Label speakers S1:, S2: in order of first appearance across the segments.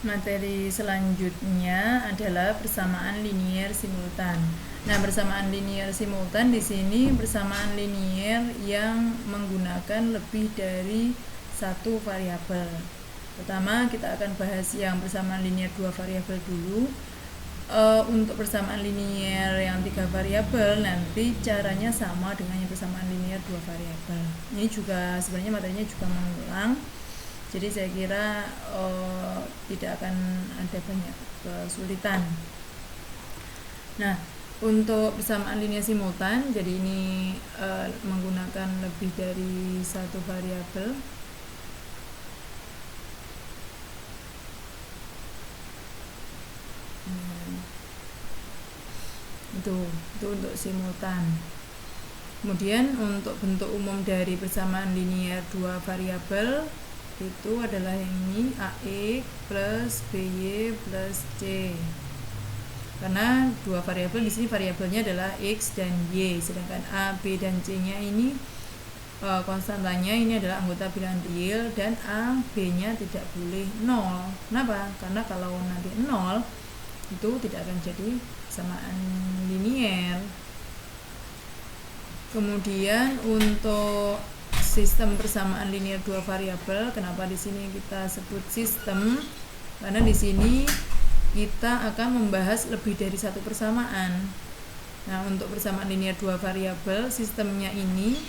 S1: Materi selanjutnya adalah persamaan linier simultan. Nah, persamaan linier simultan di sini persamaan linier yang menggunakan lebih dari satu variabel. Pertama, kita akan bahas yang persamaan linier dua variabel dulu. Untuk persamaan linier yang 3 variabel nanti caranya sama dengan yang persamaan linier 2 variabel. Ini juga sebenarnya materinya juga mengulang. Jadi saya kira tidak akan ada banyak kesulitan. Nah, untuk persamaan linear simultan, jadi ini menggunakan lebih dari satu variabel. Itu untuk simultan. Kemudian untuk bentuk umum dari persamaan linear dua variabel itu adalah yang ini, AX plus BY plus C. Karena dua variabel di sini variabelnya adalah X dan Y, sedangkan A, B dan C-nya ini konstantanya ini adalah anggota bilangan real, dan A, B-nya tidak boleh 0. Kenapa? Karena kalau nanti 0 itu tidak akan jadi persamaan linier. Kemudian untuk sistem persamaan linier dua variabel, kenapa di sini kita sebut sistem? Karena di sini kita akan membahas lebih dari satu persamaan. Nah, untuk persamaan linier dua variabel, sistemnya ini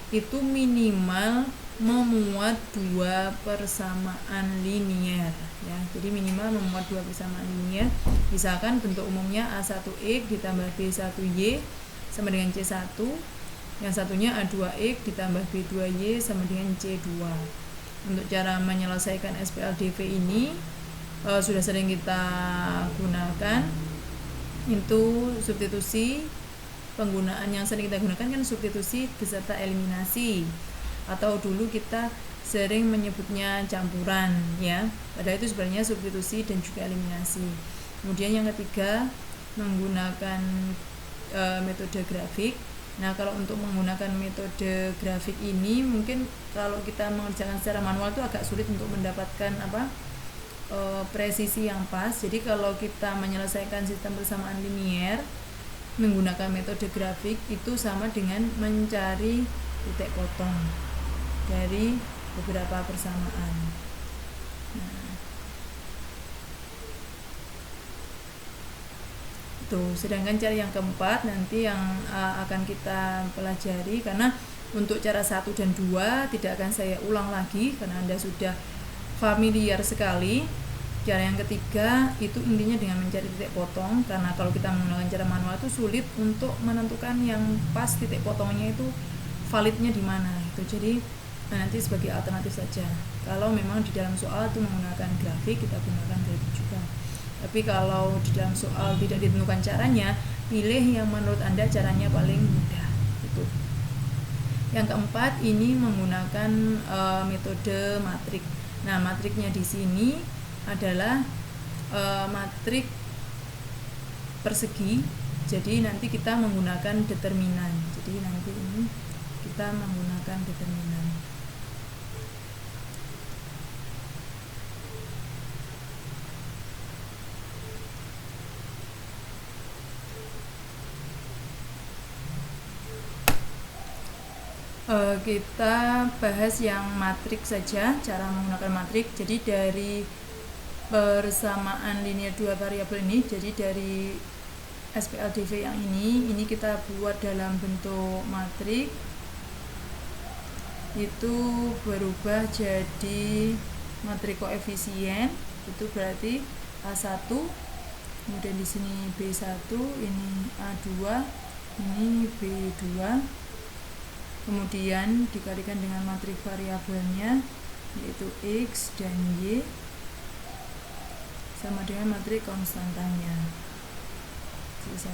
S1: itu minimal memuat dua persamaan linier ya. Jadi minimal memuat dua persamaan linier. Misalkan bentuk umumnya A1X ditambah B1Y sama dengan C1. Yang satunya A2X ditambah B2Y sama dengan C2. Untuk cara menyelesaikan SPLDV ini sudah sering kita gunakan. Itu substitusi. Penggunaan yang sering kita gunakan kan substitusi beserta eliminasi, atau dulu kita sering menyebutnya campuran ya. Padahal itu sebenarnya substitusi dan juga eliminasi. Kemudian yang ketiga menggunakan metode grafik. Nah, kalau untuk menggunakan metode grafik ini mungkin kalau kita mengerjakan secara manual itu agak sulit untuk mendapatkan presisi yang pas. Jadi kalau kita menyelesaikan sistem persamaan linier menggunakan metode grafik itu sama dengan mencari titik potong dari beberapa persamaan. Sedangkan cara yang keempat nanti yang akan kita pelajari, karena untuk cara 1 dan 2 tidak akan saya ulang lagi karena Anda sudah familiar sekali. Cara yang ketiga itu intinya dengan mencari titik potong, karena kalau kita menggunakan cara manual itu sulit untuk menentukan yang pas titik potongnya itu validnya di mana. Jadi nanti sebagai alternatif saja. Kalau memang di dalam soal itu menggunakan grafik, kita gunakan grafik juga. Tapi kalau di dalam soal tidak ditentukan caranya, pilih yang menurut Anda caranya paling mudah. Itu. Yang keempat ini menggunakan metode matrik. Nah, matriknya di sini adalah matrik persegi. Jadi nanti kita menggunakan determinan. Jadi nanti ini kita menggunakan determinan. Kita bahas yang matrik saja, cara menggunakan matrik. Jadi dari persamaan linear dua variabel ini, jadi dari SPLDV yang ini kita buat dalam bentuk matrik, itu berubah jadi matrik koefisien. Itu berarti A1, kemudian di sini B1, ini A2, ini B2, kemudian dikalikan dengan matrik variabelnya yaitu X dan Y sama dengan matrik konstantanya C1,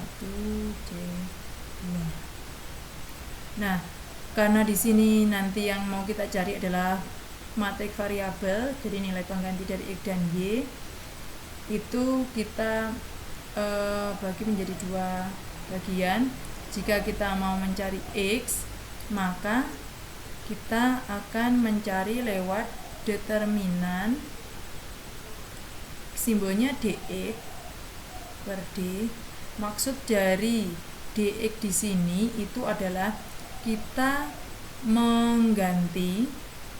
S1: C2. Nah, karena di sini nanti yang mau kita cari adalah matrik variabel, jadi nilai pengganti dari X dan Y, itu kita bagi menjadi dua bagian. Jika kita mau mencari X, maka kita akan mencari lewat determinan simbolnya dx per d. Maksud dari dx di sini itu adalah kita mengganti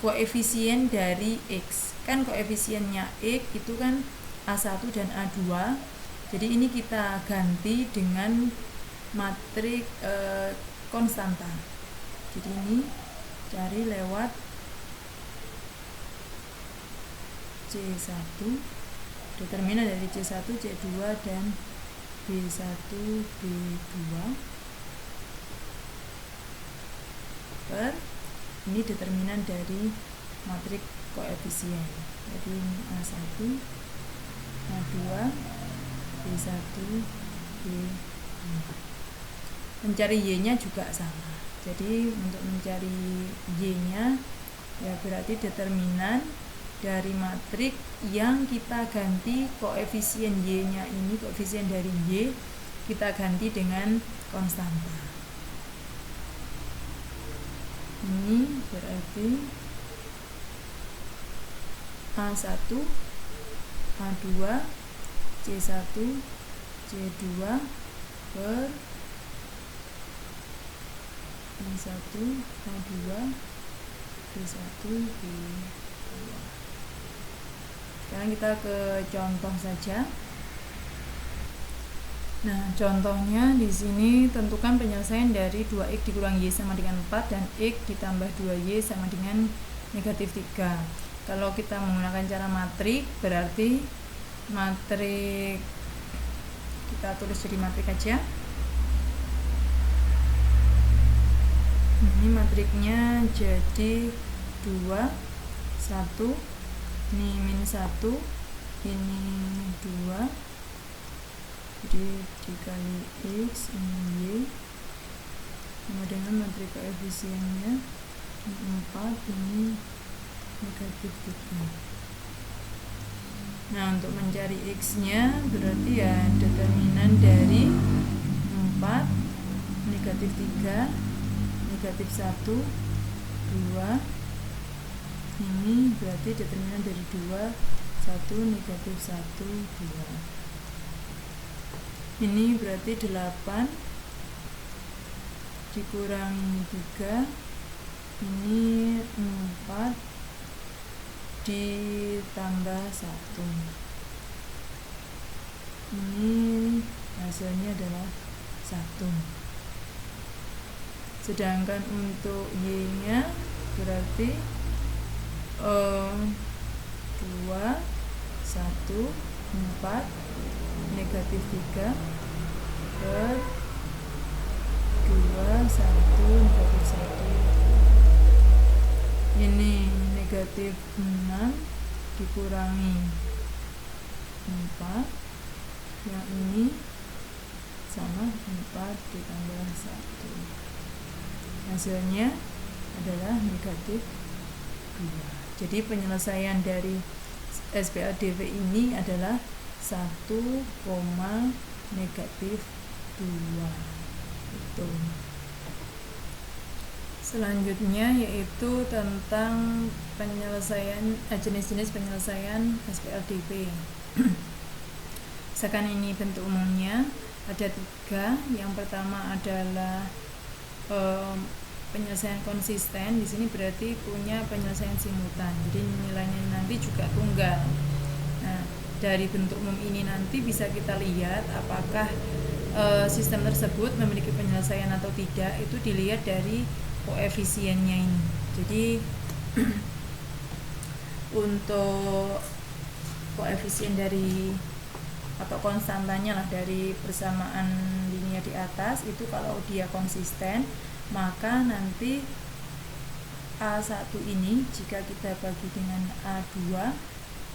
S1: koefisien dari x. Kan koefisiennya x itu kan A1 dan A2. Jadi ini kita ganti dengan matriks konstanta. Jadi ini cari lewat C1, determinan dari C1, C2 dan B1, B2 per ini determinan dari matriks koefisien. Jadi ini A1, A2, B1, B2. Mencari Y-nya juga sama. Jadi untuk mencari Y-nya ya berarti determinan dari matriks yang kita ganti koefisien Y-nya ini, koefisien dari Y kita ganti dengan konstanta. Ini berarti A1, A2, C1, C2 per A1, A2, B1, B2. Sekarang kita ke contoh saja. Nah, contohnya di sini tentukan penyelesaian dari 2x dikurang y sama dengan 4 dan x ditambah 2y sama dengan negatif 3. Kalau kita menggunakan cara matrik, berarti matrik kita tulis jadi matrik aja. Ini matriknya jadi 2, 1, ini min 1, ini 2, jadi dikali x ini y sama dengan matrik koefisiennya 4, ini negatif 3. Nah, untuk mencari x nya berarti ya determinan dari 4, negatif 3, negatif 1, 2. Ini berarti determinan dari 2, 1, negatif 1, 2. Ini berarti 8 dikurangi 3, ini 4 ditambah 1. Ini hasilnya adalah 1. Sedangkan untuk y nya berarti 2, 1, 4, negatif 3 per 2, 1, negatif 1. Ini negatif 6 dikurangi 4, yang ini sama 4 ditambah 1. Hasilnya adalah negatif 2. Jadi penyelesaian dari SPLDV ini adalah 1, negatif 2. Itu. Selanjutnya yaitu tentang penyelesaian jenis-jenis penyelesaian SPLDV. Misalkan ini bentuk umumnya ada 3. Yang pertama adalah penyelesaian konsisten. Di sini berarti punya penyelesaian simultan. Jadi nilainya nanti juga tunggal. Nah, dari bentuk umum ini nanti bisa kita lihat apakah sistem tersebut memiliki penyelesaian atau tidak. Itu dilihat dari koefisiennya ini. Jadi untuk koefisien dari atau konstantanya lah dari persamaan linear di atas itu kalau dia konsisten, maka nanti A1 ini jika kita bagi dengan A2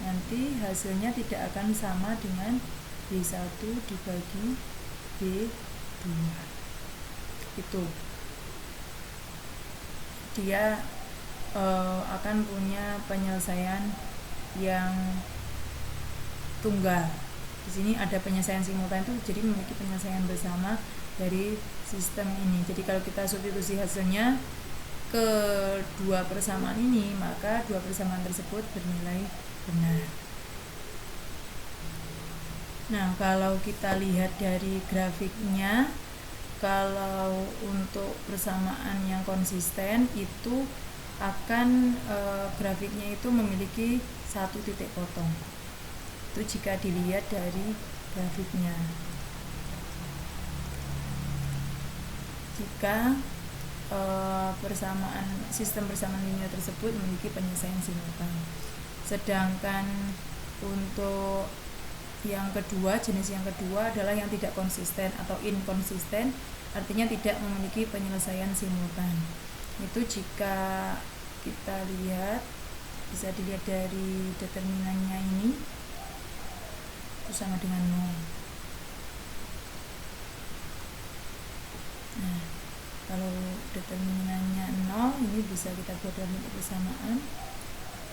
S1: nanti hasilnya tidak akan sama dengan B1 dibagi B2. Itu dia akan punya penyelesaian yang tunggal. Di sini ada penyelesaian simultan itu jadi memiliki penyelesaian bersama dari sistem ini. Jadi kalau kita substitusi hasilnya ke dua persamaan ini, maka dua persamaan tersebut bernilai benar. Nah, kalau kita lihat dari grafiknya, kalau untuk persamaan yang konsisten itu akan grafiknya itu memiliki satu titik potong. Itu jika dilihat dari grafiknya. Jika sistem persamaan linear tersebut memiliki penyelesaian simultan. Sedangkan untuk yang kedua, jenis yang kedua adalah yang tidak konsisten atau inkonsisten, artinya tidak memiliki penyelesaian simultan. Itu jika kita lihat, bisa dilihat dari determinannya ini, itu sama dengan 0. Nah, kalau determinannya 0, ini bisa kita buat dalam bentuk persamaan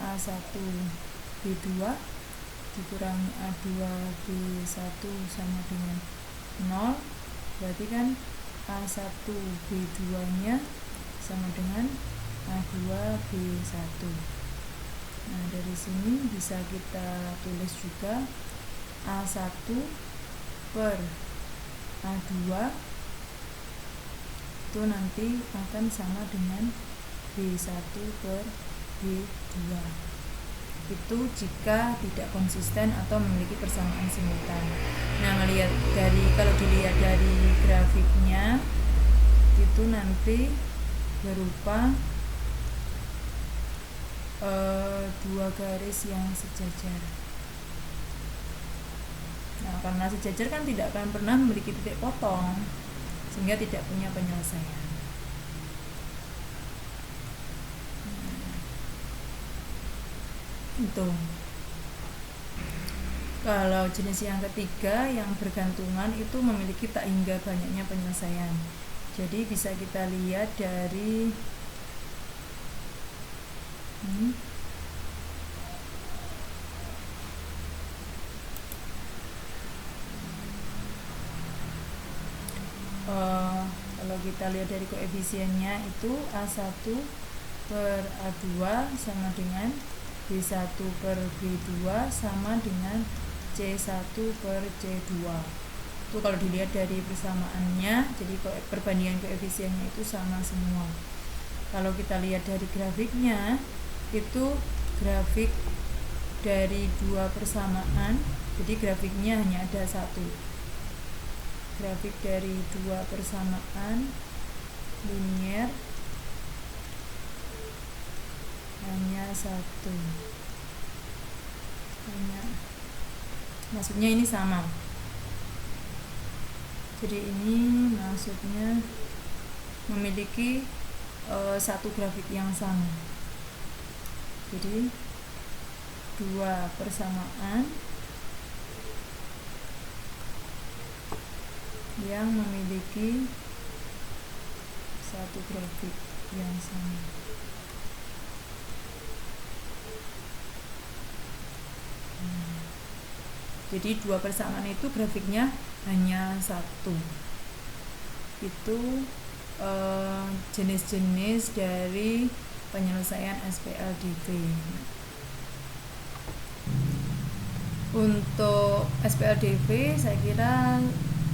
S1: A1 B2 dikurangi A2 B1 sama dengan 0, berarti kan A1 B2 nya sama dengan A2 B1. Nah, dari sini bisa kita tulis juga A1 per A2 itu nanti akan sama dengan B1 per B2. Itu jika tidak konsisten atau memiliki persamaan simultan. Nah, kalau dilihat dari grafiknya itu nanti berupa dua garis yang sejajar. Nah, karena sejajar kan tidak akan pernah memiliki titik potong, sehingga tidak punya penyelesaian. Itu. Kalau jenis yang ketiga yang bergantungan itu memiliki tak hingga banyaknya penyelesaian. Jadi bisa kita lihat dari kalau kita lihat dari koefisiennya itu A1 per A2 sama dengan B1 per B2 sama dengan C1 per C2. Itu kalau dilihat dari persamaannya, jadi perbandingan koefisiennya itu sama semua. Kalau kita lihat dari grafiknya, itu grafik dari dua persamaan, jadi grafiknya hanya ada satu. Grafik dari dua persamaan linear hanya satu. Maksudnya ini sama. Jadi ini maksudnya memiliki satu grafik yang sama. Jadi dua persamaan yang memiliki satu grafik yang sama. Jadi dua persamaan itu grafiknya hanya satu. Itu jenis-jenis dari penyelesaian SPLDV. Untuk SPLDV saya kira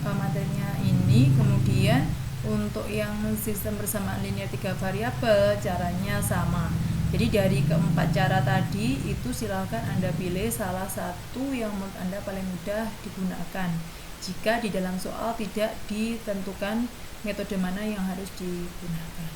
S1: materinya ini. Kemudian untuk yang sistem persamaan linear 3 variabel caranya sama. Jadi dari keempat cara tadi itu silahkan Anda pilih salah satu yang menurut Anda paling mudah digunakan jika di dalam soal tidak ditentukan metode mana yang harus digunakan.